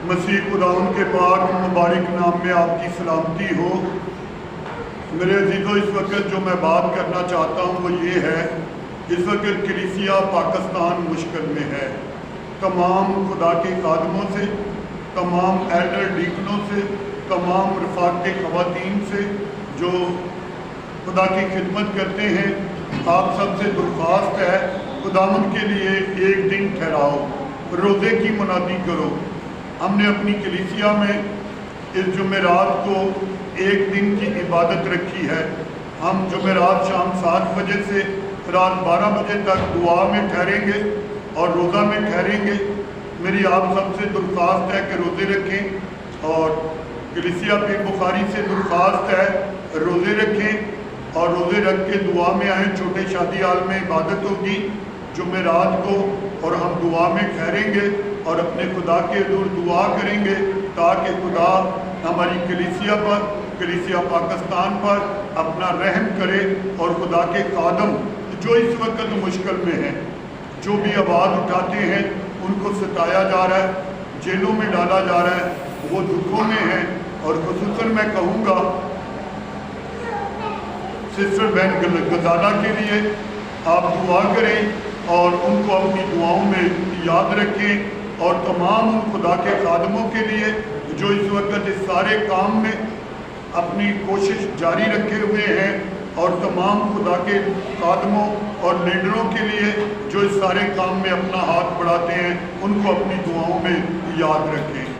मसीह खुदा उनके पाक मुबारक नाम में आपकी सलामती हो। मेरे अजीज़ों, इस वक्त जो मैं बात करना चाहता हूँ वो ये है, इस वक्त कलीसिया पाकिस्तान मुश्किल में है। तमाम खुदा के खादमों से, तमाम एल्डर डीकनों से, तमाम रफ़ाक़ ख़वातीन से जो खुदा की खिदमत करते हैं, आप सबसे दरख्वास्त है, खुदावंद के लिए एक दिन ठहराओ, रोज़े की मुनादी करो। हमने अपनी कलीसिया में इस जुमेरात को एक दिन की इबादत रखी है। हम जुमेरात शाम 7 बजे से रात 12 बजे तक दुआ में ठहरेंगे और रोज़ा में ठहरेंगे। मेरी आप सबसे दरख्वास्त है कि रोज़े रखें, और कलीसिया पे बुखारी से दरख्वास्त है रोज़े रखें और रोज़े रख के दुआ में आएँ। छोटे शादी हाल में इबादत होगी जुमेरात को, और हम दुआ में ठहरेंगे और अपने खुदा के हुज़ूर दुआ करेंगे ताकि खुदा हमारी कलीसिया पर, कलीसिया पाकिस्तान पर अपना रहम करे। और खुदा के खादम जो इस वक्त मुश्किल में हैं, जो भी आवाज़ उठाते हैं, उनको सताया जा रहा है, जेलों में डाला जा रहा है, वो दुखों में हैं। और खुसूसन मैं कहूँगा सिस्टर बहन गजाला के लिए आप दुआ करें और उनको अपनी दुआओं में याद रखें, और तमाम उन खुदा के खादमों के लिए जो इस वक्त इस सारे काम में अपनी कोशिश जारी रखे हुए हैं, और तमाम खुदा के खादमों और लीडरों के लिए जो इस सारे काम में अपना हाथ बढ़ाते हैं, उनको अपनी दुआओं में याद रखें।